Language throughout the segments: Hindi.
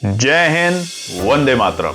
जय हिंद, वंदे मातरम।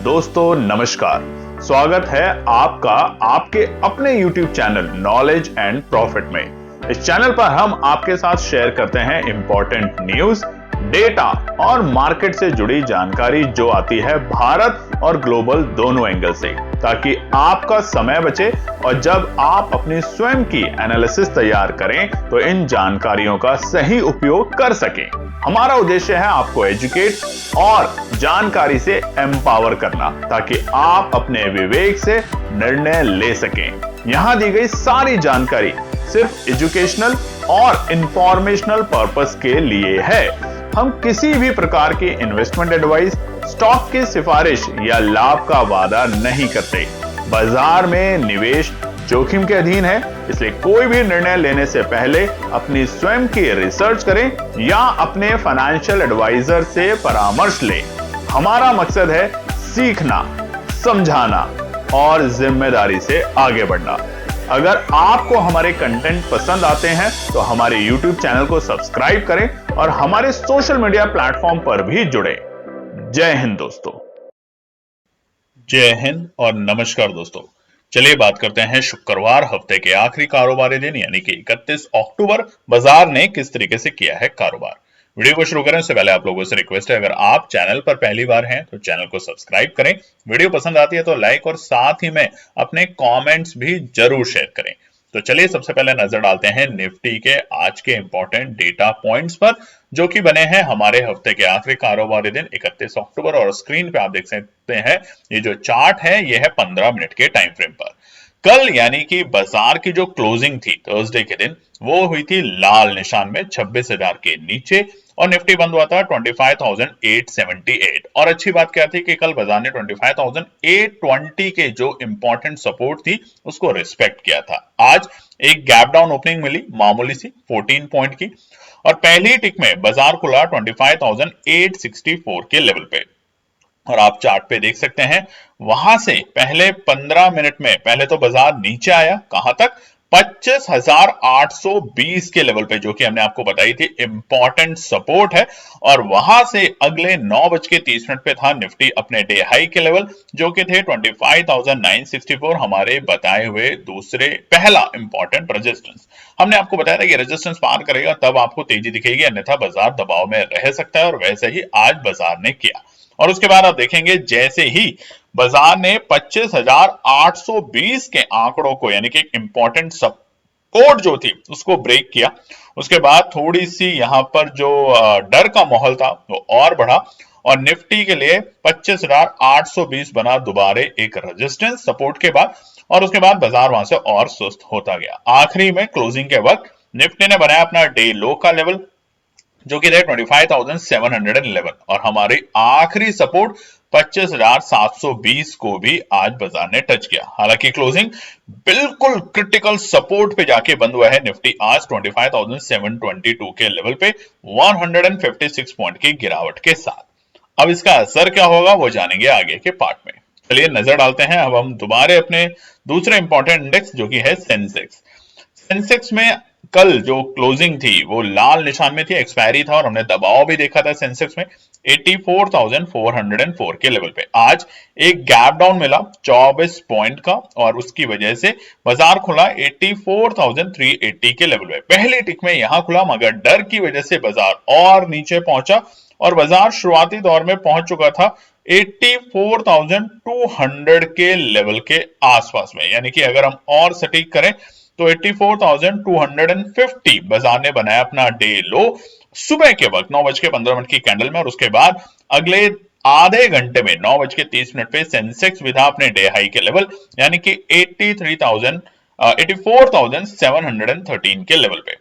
दोस्तों नमस्कार, स्वागत है आपका आपके अपने YouTube channel knowledge and profit में। इस चैनल पर हम आपके साथ शेयर करते हैं इंपॉर्टेंट न्यूज, डेटा और मार्केट से जुड़ी जानकारी जो आती है भारत और ग्लोबल दोनों एंगल से, ताकि आपका समय बचे और जब आप अपनी स्वयं की एनालिसिस तैयार करें तो इन जानकारियों का सही उपयोग कर सकें। हमारा उद्देश्य है आपको एजुकेट और जानकारी से एम्पावर करना, ताकि आप अपने विवेक से निर्णय ले सकें। यहां दी गई सारी जानकारी सिर्फ एजुकेशनल और इंफॉर्मेशनल पर्पस के लिए है। हम किसी भी प्रकार की इन्वेस्टमेंट एडवाइस, स्टॉक की सिफारिश या लाभ का वादा नहीं करते। बाजार में निवेश जोखिम के अधीन है, इसलिए कोई भी निर्णय लेने से पहले अपनी स्वयं की रिसर्च करें या अपने फाइनेंशियल एडवाइजर से परामर्श लें। हमारा मकसद है सीखना, समझाना और जिम्मेदारी से आगे बढ़ना। अगर आपको हमारे कंटेंट पसंद आते हैं तो हमारे YouTube चैनल को सब्सक्राइब करें और हमारे सोशल मीडिया प्लेटफॉर्म पर भी जुड़े। जय हिंद दोस्तों। जय हिंद और नमस्कार दोस्तों। चलिए बात करते हैं शुक्रवार हफ्ते के आखिरी कारोबारी दिन यानी कि 31 अक्टूबर बाजार ने किस तरीके से किया है कारोबार। वीडियो को शुरू करें उससे पहले आप लोगों से रिक्वेस्ट है, अगर आप चैनल पर पहली बार हैं तो चैनल को सब्सक्राइब करें, वीडियो पसंद आती है तो लाइक और साथ ही में अपने कमेंट्स भी जरूर शेयर करें। तो चलिए सबसे पहले नजर डालते हैं निफ्टी के आज के इंपॉर्टेंट डेटा पॉइंट्स पर जो कि बने हैं हमारे हफ्ते के आखिरी कारोबारी दिन 31 अक्टूबर। और स्क्रीन पे आप देख सकते हैं ये जो चार्ट है ये है 15 मिनट के टाइम फ्रेम पर। कल यानी कि बाजार की जो क्लोजिंग थी थर्सडे के दिन वो हुई थी लाल निशान में 26,000 के नीचे और निफ्टी बंद हुआ था 25,878। और अच्छी बात क्या थी कि कल बाजार ने 25,820 के जो इंपॉर्टेंट सपोर्ट थी उसको रिस्पेक्ट किया था। आज एक गैप डाउन ओपनिंग मिली मामूली सी 14 पॉइंट की और पहली टिक में बाजार खुला 25,864 के लेवल पे। और आप चार्ट पे देख सकते हैं वहां से पहले 15 मिनट में पहले तो बाजार नीचे आया, कहां तक 25,820 के लेवल पे, जो कि हमने आपको बताई थी इंपॉर्टेंट सपोर्ट है। और वहां से अगले 9:30 पे था निफ्टी अपने डे हाई के लेवल जो कि थे 25,964, हमारे बताए हुए दूसरे पहला इंपॉर्टेंट रेजिस्टेंस। हमने आपको बताया था कि रेजिस्टेंस पार करेगा तब आपको तेजी दिखेगी, अन्यथा बाजार दबाव में रह सकता है और वैसे ही आज बाजार ने किया। और उसके बाद आप देखेंगे जैसे ही बाजार ने 25,820 के आंकड़ों को यानी कि एक इंपॉर्टेंट सपोर्ट जो थी उसको ब्रेक किया, उसके बाद थोड़ी सी यहां पर जो डर का माहौल था वो और बढ़ा और निफ्टी के लिए 25,820 बना दोबारा एक रेजिस्टेंस सपोर्ट के बाद। और उसके बाद बाजार वहां से और सुस्त होता गया। आखिरी में क्लोजिंग के वक्त निफ्टी ने बनाया अपना डे लो का लेवल जो कि 25,711 और हमारी आखिरी सपोर्ट 25,720 को भी आज बाजार ने टच किया। हालांकि क्लोजिंग बिल्कुल क्रिटिकल सपोर्ट पे जाके बंद हुआ है निफ्टी आज 25,722 के लेवल पे 156 पॉइंट की गिरावट के साथ। अब इसका असर क्या होगा वो जानेंगे आगे के पार्ट में। चलिए नजर डालते हैं अब हम दोबारा अपने दूसरे इंपॉर्टेंट इंडेक्स जो कि है सेंसेक्स। सेंसेक्स में कल जो क्लोजिंग थी वो लाल निशान में थी, एक्सपायरी था और हमने दबाव भी देखा था सेंसेक्स में 84,404 के लेवल पे। आज एक गैप डाउन मिला 24 पॉइंट का और उसकी वजह से बाजार खुला 84,380 के लेवल पे। पहली टिक में यहां खुला मगर डर की वजह से बाजार और नीचे पहुंचा और बाजार शुरुआती दौर में पहुंच चुका था 84,200 के लेवल के आसपास में, यानी कि अगर हम और सटीक करें तो 84,250 बाजार ने बनाया अपना डे लो सुबह के वक्त 9:15 की कैंडल में। और उसके बाद अगले आधे घंटे में 9:30 पे सेंसेक्स भी था अपने डे हाई के लेवल यानी कि 84,713 के लेवल पे।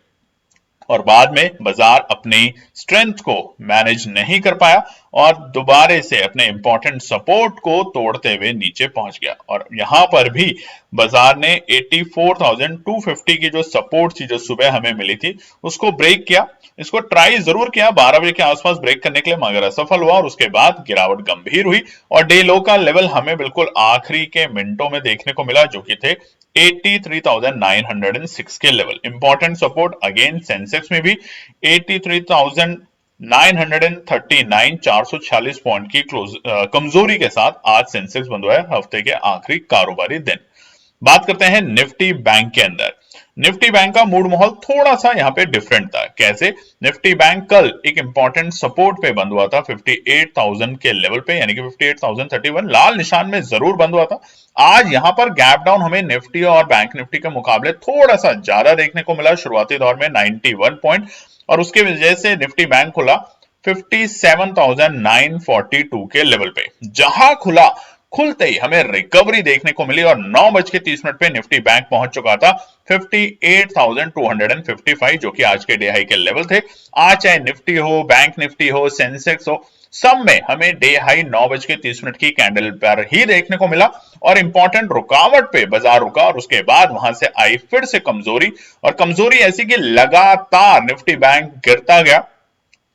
और बाद में बाजार अपनी स्ट्रेंथ को मैनेज नहीं कर पाया और दोबारे से अपने इंपॉर्टेंट सपोर्ट को तोड़ते हुए नीचे पहुंच गया। और यहां पर भी बाजार ने 84,250 की जो सपोर्ट थी जो सुबह हमें मिली थी उसको ब्रेक किया। इसको ट्राई जरूर किया 12 बजे के आसपास ब्रेक करने के लिए मगर असफल हुआ और उसके बाद गिरावट गंभीर हुई और डे लो का लेवल हमें बिल्कुल आखिरी के मिनटों में देखने को मिला जो कि थे 83,906 के level. Important support again Sensex में भी 83,000 939 446 पॉइंट की कमजोरी के साथ आज सेंसेक्स बंद हुआ है हफ्ते के आखिरी कारोबारी दिन। बात करते हैं निफ्टी बैंक के अंदर। निफ्टी बैंक का मूड माहौल थोड़ा सा यहाँ पे डिफरेंट था। कैसे? निफ्टी बैंक कल एक इंपॉर्टेंट सपोर्ट पे बंद हुआ था 58,000 के लेवल पे, यानी कि 58,031 लाल निशान में जरूर बंद हुआ था। आज यहाँ पर गैप डाउन हमें निफ्टी और बैंक निफ्टी के मुकाबले थोड़ा सा ज्यादा देखने को मिला। शुरुआती दौर में 91 पॉइंट और उसके वजह से निफ्टी बैंक खुला 57,942 के लेवल पे। जहां खुलते ही हमें रिकवरी देखने को मिली और 9:30 पे निफ्टी बैंक पहुंच चुका था 58,255, जो कि आज के डे हाई के लेवल थे। आज चाहे निफ्टी हो, बैंक निफ्टी हो, सेंसेक्स हो, सब में हमें डे हाई 9:30 की कैंडल पर ही देखने को मिला और इंपॉर्टेंट रुकावट पे बाजार रुका और उसके बाद वहां से आई फिर से कमजोरी, और कमजोरी ऐसी कि लगातार निफ्टी बैंक गिरता गया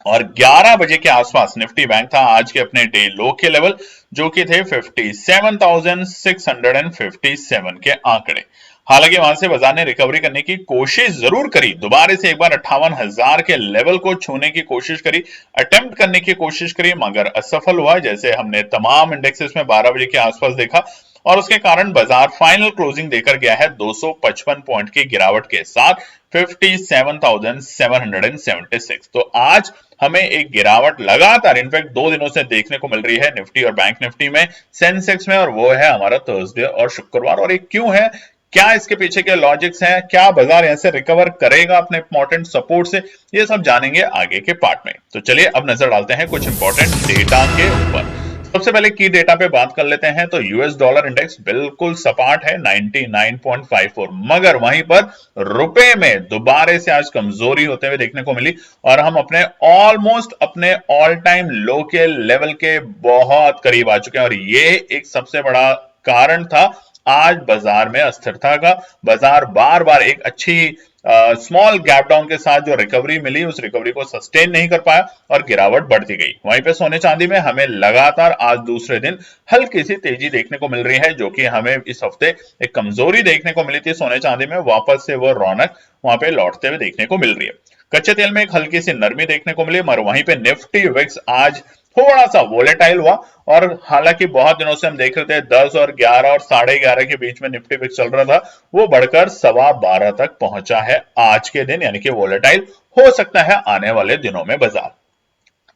और 11 बजे के आसपास निफ्टी बैंक था आज के अपने डे लो के लेवल, जो कि थे 57,657 के आंकड़े। हालांकि वहां से बाजार ने रिकवरी करने की कोशिश जरूर करी, दोबारा से एक बार 58,000 के लेवल को छूने की कोशिश करी, अटेम्प्ट करने की कोशिश करी, मगर असफल हुआ, जैसे हमने तमाम इंडेक्सेस में 12 बजे के आसपास देखा। और उसके कारण बाजार फाइनल क्लोजिंग देकर गया है 255 पॉइंट की गिरावट के साथ 57,776। तो आज हमें एक गिरावट लगातार इनफैक्ट 2 दिनों से देखने को मिल रही है निफ्टी और बैंक निफ्टी में, सेंसेक्स में, और वो है हमारा थर्सडे और शुक्रवार। और ये क्यों है, क्या इसके पीछे के लॉजिक्स हैं, क्या बाजार ऐसे रिकवर करेगा अपने इंपॉर्टेंट सपोर्ट से, ये सब जानेंगे आगे के पार्ट में। तो चलिए अब नजर डालते हैं कुछ इंपॉर्टेंट डेटा के ऊपर। सबसे पहले की डेटा पे बात कर लेते हैं तो यूएस डॉलर इंडेक्स बिल्कुल सपाट है 99.54, मगर वहीं पर रुपए में दोबारा से आज कमजोरी होते हुए देखने को मिली और हम अपने ऑलमोस्ट अपने ऑल टाइम लो के लेवल के बहुत करीब आ चुके हैं। और ये एक सबसे बड़ा कारण था आज बाजार में अस्थिरता का। बाजार बार बार एक अच्छी स्मॉल गैप डाउन के साथ जो रिकवरी मिली, उस रिकवरी को सस्टेन नहीं कर पाया और गिरावट बढ़ती गई। वहीं पे सोने चांदी में हमें लगातार आज दूसरे दिन हल्की सी तेजी देखने को मिल रही है, जो कि हमें इस हफ्ते एक कमजोरी देखने को मिली थी सोने चांदी में, वापस से वो रौनक वहां पे लौटते हुए देखने को मिल रही है। कच्चे तेल में एक हल्की सी नरमी देखने को मिली, मगर वहीं पे निफ्टी विक्स आज थोड़ा सा वोलेटाइल हुआ। और हालांकि बहुत दिनों से हम देख रहे थे 10 और 11 और 11:30 के बीच में निफ्टी विक्स चल रहा था, वो बढ़कर 12:15 तक पहुंचा है आज के दिन, यानी कि वोलेटाइल हो सकता है आने वाले दिनों में बाजार।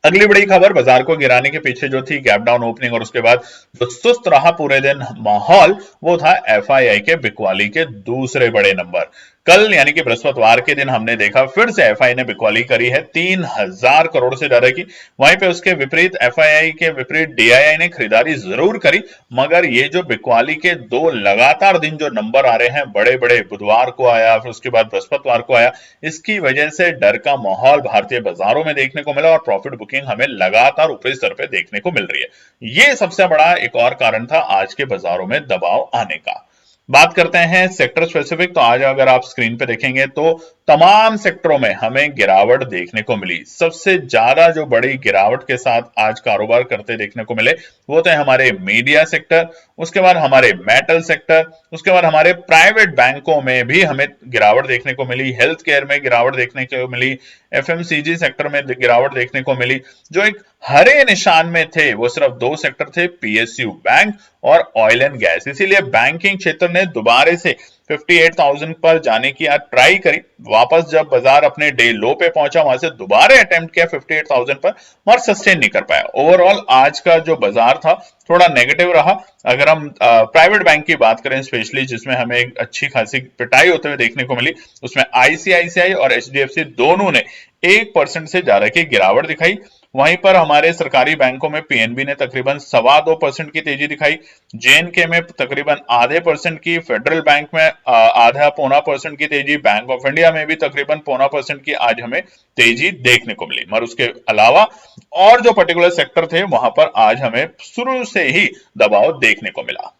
अगली बड़ी खबर बाजार को गिराने के पीछे जो थी गैप डाउन ओपनिंग और उसके बाद जो सुस्त रहा पूरे दिन माहौल, वो था एफआईआई के बिकवाली के दूसरे बड़े नंबर। कल यानी कि बृहस्पतिवार के दिन हमने देखा फिर से एफआई ने बिकवाली करी है 3,000 करोड़ से ज्यादा की। वहीं पे उसके विपरीत एफआईआई के विपरीत डीआईआई ने खरीदारी जरूर करी, मगर ये जो बिकवाली के 2 लगातार दिन जो नंबर आ रहे हैं बड़े बड़े, बुधवार को आया फिर उसके बाद बृहस्पतिवार को आया, इसकी वजह से डर का माहौल भारतीय बाजारों में देखने को मिला और प्रॉफिट बुकिंग हमें लगातार ऊपरी स्तर पे देखने को मिल रही है। ये सबसे बड़ा एक और कारण था आज के बाजारों में दबाव आने का। बात करते हैं सेक्टर स्पेसिफिक, तो आज अगर आप स्क्रीन पे देखेंगे तो तमाम सेक्टरों में हमें गिरावट देखने को मिली। सबसे ज्यादा जो बड़ी गिरावट के साथ आज कारोबार करते देखने को मिले वो थे हमारे मीडिया सेक्टर, उसके बाद हमारे मेटल सेक्टर, उसके बाद हमारे प्राइवेट बैंकों में भी हमें गिरावट देखने को मिली, हेल्थ केयर में गिरावट देखने को मिली, एफएमसीजी सेक्टर में गिरावट देखने को मिली। जो एक हरे निशान में थे वो सिर्फ 2 सेक्टर थे, पीएसयू बैंक और ऑयल एंड गैस। इसीलिए बैंकिंग क्षेत्र ने दोबारा से 58,000 पर जाने की आज ट्राई करी, वापस जब बाजार अपने डे लो पे पहुंचा वहां से दोबारा अटेम्प्ट किया 58,000 पर, मगर सस्टेन नहीं कर पाया। ओवरऑल आज का जो बाजार था थोड़ा नेगेटिव रहा। अगर हम प्राइवेट बैंक की बात करें स्पेशली, जिसमें हमें एक अच्छी खासी पिटाई होते हुए देखने को मिली, उसमें आईसीआईसीआई और एचडीएफसी दोनों ने 1% से ज्यादा की गिरावट दिखाई। वहीं पर हमारे सरकारी बैंकों में पीएनबी ने तकरीबन 2.25% की तेजी दिखाई, जेएनके में तकरीबन आधे % की, फेडरल बैंक में आधा पौना % की तेजी, बैंक ऑफ इंडिया में भी तकरीबन पौना % की आज हमें तेजी देखने को मिली। मगर उसके अलावा और जो पर्टिकुलर सेक्टर थे वहां पर आज हमें शुरू से ही दबाव देखने को मिला।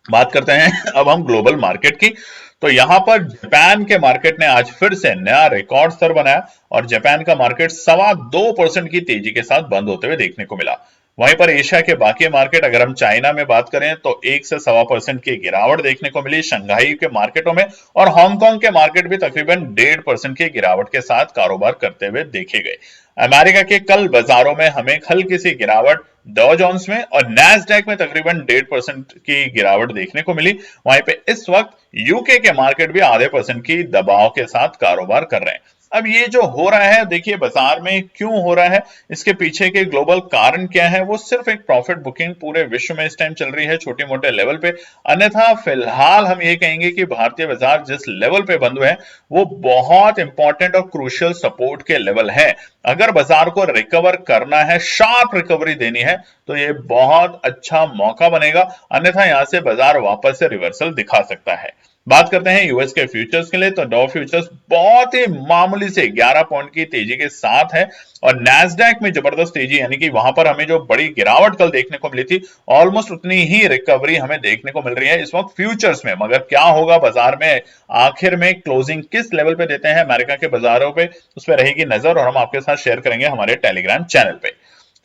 बात करते हैं अब हम ग्लोबल मार्केट की, तो यहां पर जापान के मार्केट ने आज फिर से नया रिकॉर्ड स्तर बनाया और जापान का मार्केट 2.25% की तेजी के साथ बंद होते हुए देखने को मिला। वहीं पर एशिया के बाकी मार्केट, अगर हम चाइना में बात करें तो 1 से 1.25% की गिरावट देखने को मिली शंघाई के मार्केटों में, और हांगकांग के मार्केट भी तकरीबन 1.5% की गिरावट के साथ कारोबार करते हुए देखे गए। अमेरिका के कल बाजारों में हमें हल्की सी गिरावट डॉ जोन्स में और नैस्डैक में तकरीबन 1.5% की गिरावट देखने को मिली। वहीं पे इस वक्त यूके के मार्केट भी आधे % की दबाव के साथ कारोबार कर रहे हैं। अब ये जो हो रहा है, देखिए बाजार में क्यों हो रहा है, इसके पीछे के ग्लोबल कारण क्या है, वो सिर्फ एक प्रॉफिट बुकिंग पूरे विश्व में इस टाइम चल रही है छोटे मोटे लेवल पे। अन्यथा फिलहाल हम ये कहेंगे कि भारतीय बाजार जिस लेवल पे बंद हुए हैं वो बहुत इंपॉर्टेंट और क्रूशियल सपोर्ट के लेवल है। अगर बाजार को रिकवर करना है, शार्प रिकवरी देनी है, तो ये बहुत अच्छा मौका बनेगा, अन्यथा यहां से बाजार वापस से रिवर्सल दिखा सकता है। बात करते हैं यूएस के फ्यूचर्स के लिए, तो डॉ फ्यूचर्स बहुत ही मामूली से 11 पॉइंट की तेजी के साथ है और नैस्डैक में जबरदस्त तेजी, यानी कि वहां पर हमें जो बड़ी गिरावट कल देखने को मिली थी, ऑलमोस्ट उतनी ही रिकवरी हमें देखने को मिल रही है इस वक्त फ्यूचर्स में। मगर क्या होगा बाजार में, आखिर में क्लोजिंग किस लेवल पे देते हैं अमेरिका के बाजारों पे, उस पर रहेगी नजर और हम आपके साथ शेयर करेंगे हमारे टेलीग्राम चैनल पे।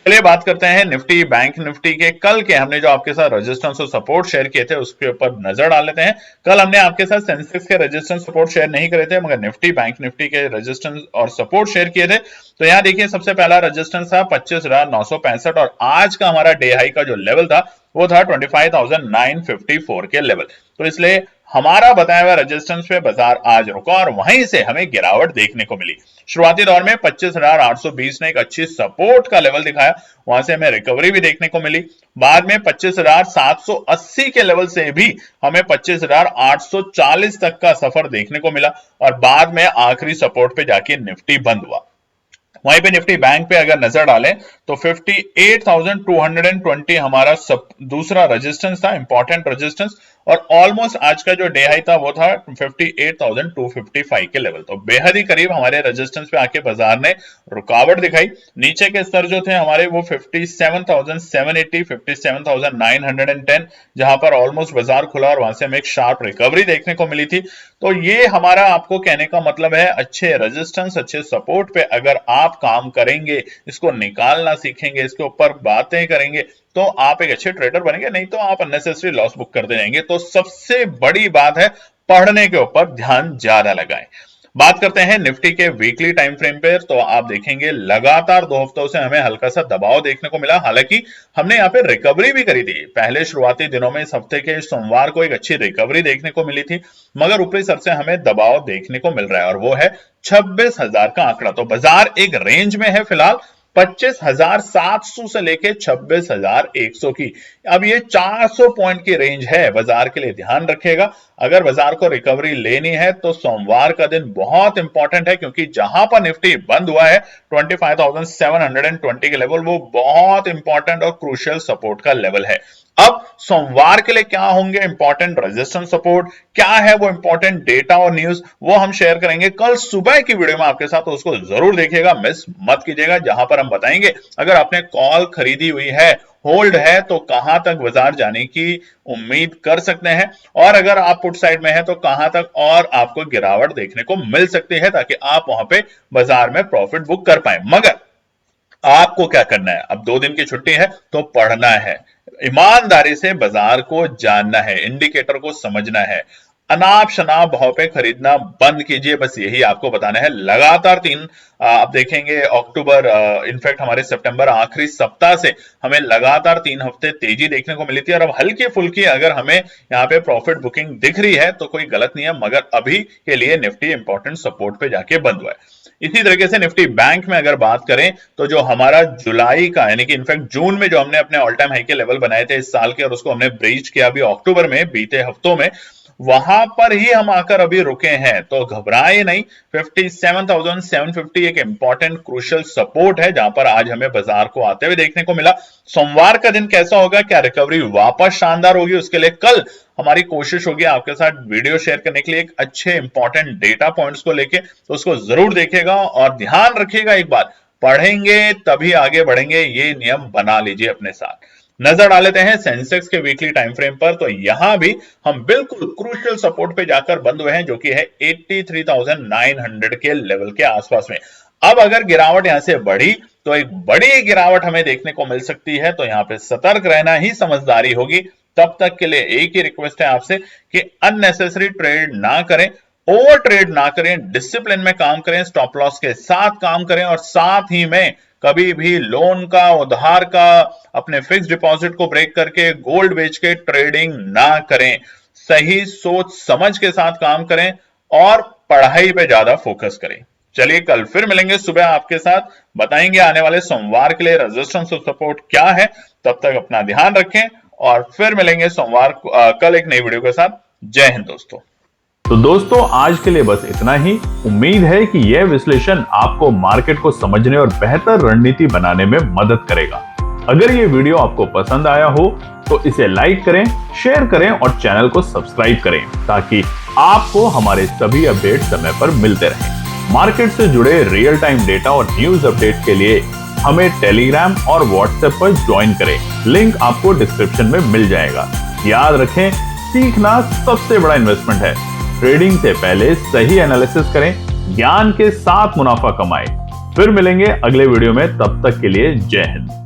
चलिए बात करते हैं निफ्टी बैंक निफ्टी के कल के हमने जो आपके साथ रेजिस्टेंस और सपोर्ट शेयर किए थे उसके ऊपर नजर डाल लेते हैं। कल हमने आपके साथ सेंसेक्स के रेजिस्टेंस सपोर्ट शेयर नहीं करे थे, मगर निफ्टी बैंक निफ्टी के रेजिस्टेंस और सपोर्ट शेयर किए थे। तो यहाँ देखिए सबसे पहला रेजिस्टेंस था 25,965 और आज का हमारा डे हाई का जो लेवल था वो था 25,954 के लेवल। तो इसलिए हमारा बताया हुआ रेजिस्टेंस पे बाजार आज रुका और वहीं से हमें गिरावट देखने को मिली। शुरुआती दौर में 25,820 ने एक अच्छी सपोर्ट का लेवल दिखाया, वहां से हमें रिकवरी भी देखने को मिली। बाद में 25,780 के लेवल से भी हमें 25,840 तक का सफर देखने को मिला और बाद में आखिरी सपोर्ट पे जाके निफ्टी बंद हुआ। वहीं पे निफ्टी बैंक पे अगर नजर डालें तो 58,220 हमारा दूसरा रेजिस्टेंस था, इंपॉर्टेंट रेजिस्टेंस, और ऑलमोस्ट आज का जो डे हाई था वो था 58,255 के लेवल। तो बेहद ही करीब हमारे रेजिस्टेंस पे आके बाजार ने रुकावट दिखाई। नीचे के स्तर जो थे हमारे वो 57,780, 57,910, जहां पर ऑलमोस्ट बाजार खुला और वहां से हमें एक शार्प रिकवरी देखने को मिली थी। तो ये हमारा आपको कहने का मतलब है, अच्छे रेजिस्टेंस अच्छे सपोर्ट पे अगर आप काम करेंगे, इसको निकालना सीखेंगे, इसके ऊपर बातें करेंगे, तो आप एक अच्छे ट्रेडर बनेंगे, नहीं तो आप अननेसेसरी लॉस बुक करते रहेंगे। तो सबसे बड़ी बात है पढ़ने के ऊपर ध्यान ज्यादा लगाएं। बात करते हैं निफ्टी के वीकली टाइम फ्रेम पर, तो आप देखेंगे लगातार 2 हफ्तों से हमें हल्का सा दबाव देखने को मिला। हालांकि हमने यहाँ पे रिकवरी भी करी थी, पहले शुरुआती दिनों में इस हफ्ते के सोमवार को एक अच्छी रिकवरी देखने को मिली थी, मगर ऊपरी स्तर से हमें दबाव देखने को मिल रहा है और वो है 26,000 का आंकड़ा। तो बाजार एक रेंज में है फिलहाल 25,700 से लेके 26,100 की। अब ये 400 पॉइंट की रेंज है, बाजार के लिए ध्यान रखिएगा। अगर बाजार को रिकवरी लेनी है तो सोमवार का दिन बहुत इंपॉर्टेंट है, क्योंकि जहां पर निफ्टी बंद हुआ है 25,720 के लेवल, वो बहुत इंपॉर्टेंट और क्रूशियल सपोर्ट का लेवल है। अब सोमवार के लिए क्या होंगे इंपॉर्टेंट रेजिस्टेंस सपोर्ट, क्या है वो इंपॉर्टेंट डेटा और न्यूज, वो हम शेयर करेंगे कल सुबह की वीडियो में आपके साथ, तो उसको जरूर देखिएगा, मिस मत कीजिएगा, जहां पर हम बताएंगे अगर आपने कॉल खरीदी हुई है, होल्ड है, तो कहां तक बाजार जाने की उम्मीद कर सकते हैं, और अगर आप पुट साइड में है तो कहां तक और आपको गिरावट देखने को मिल सकती है, ताकि आप वहां पे बाजार में प्रॉफिट बुक कर पाए। मगर आपको क्या करना है, अब 2 दिन की छुट्टी है तो पढ़ना है, ईमानदारी से बाजार को जानना है, इंडिकेटर को समझना है, अनाप शनाप भाव पे खरीदना बंद कीजिए, बस यही आपको बताना है। लगातार 3 आप देखेंगे अक्टूबर, इनफैक्ट हमारे सितंबर आखिरी सप्ताह से हमें लगातार 3 हफ्ते तेजी देखने को मिली थी, और अब हल्की फुल्की अगर हमें यहाँ पे प्रॉफिट बुकिंग दिख रही है तो कोई गलत नहीं है, मगर अभी के लिए निफ्टी इंपॉर्टेंट सपोर्ट पे जाके बंद हुआ है। इसी तरीके से निफ्टी बैंक में अगर बात करें तो जो हमारा जुलाई का, यानी कि इनफैक्ट जून में जो हमने अपने ऑल टाइम हाई के लेवल बनाए थे इस साल के, और उसको हमने ब्रीच किया अभी अक्टूबर में, बीते हफ्तों में, वहां पर ही हम आकर अभी रुके हैं, तो घबराए नहीं। 57,750 एक इंपॉर्टेंट क्रूशियल सपोर्ट है, जहां पर आज हमें बाजार को आते हुए देखने को मिला। सोमवार का दिन कैसा होगा, क्या रिकवरी वापस शानदार होगी, उसके लिए कल हमारी कोशिश होगी आपके साथ वीडियो शेयर करने के लिए एक अच्छे इंपॉर्टेंट डेटा पॉइंट्स को लेके, तो उसको जरूर देखिएगा और ध्यान रखिएगा, एक बात पढ़ेंगे तभी आगे बढ़ेंगे, ये नियम बना लीजिए अपने साथ। नजर डाल लेते हैं सेंसेक्स के वीकली टाइम फ्रेम पर, तो यहां भी हम बिल्कुल क्रूशियल सपोर्ट पे जाकर बंद हुए हैं, जो कि है 83,900 के लेवल के आसपास में। अब अगर गिरावट यहां से बढ़ी तो एक बड़ी गिरावट हमें देखने को मिल सकती है, तो यहां पे सतर्क रहना ही समझदारी होगी। तब तक के लिए एक ही रिक्वेस्ट है आपसे कि अननेसेसरी ट्रेड ना करें, ओवर ट्रेड ना करें, डिसिप्लिन में काम करें, स्टॉप लॉस के साथ काम करें और साथ ही में कभी भी लोन का, उधार का, अपने फिक्स डिपॉजिट को ब्रेक करके गोल्ड बेच के ट्रेडिंग ना करें। सही सोच समझ के साथ काम करें और पढ़ाई पे ज्यादा फोकस करें। चलिए कल फिर मिलेंगे सुबह आपके साथ, बताएंगे आने वाले सोमवार के लिए रेजिस्टेंस और सपोर्ट क्या है। तब तक अपना ध्यान रखें और फिर मिलेंगे सोमवार कल एक नई वीडियो के साथ। जय हिंद दोस्तों। तो दोस्तों आज के लिए बस इतना ही। उम्मीद है कि यह विश्लेषण आपको मार्केट को समझने और बेहतर रणनीति बनाने में मदद करेगा। अगर ये वीडियो आपको पसंद आया हो तो इसे लाइक करें, शेयर करें और चैनल को सब्सक्राइब करें ताकि आपको हमारे सभी अपडेट समय पर मिलते रहें। मार्केट से जुड़े रियल टाइम डेटा और न्यूज अपडेट के लिए हमें टेलीग्राम और व्हाट्सएप पर ज्वाइन करें। लिंक आपको डिस्क्रिप्शन में मिल जाएगा। याद रखें, सीखना सबसे बड़ा इन्वेस्टमेंट है। ट्रेडिंग से पहले सही एनालिसिस करें, ज्ञान के साथ मुनाफा कमाएं। फिर मिलेंगे अगले वीडियो में, तब तक के लिए जय हिंद।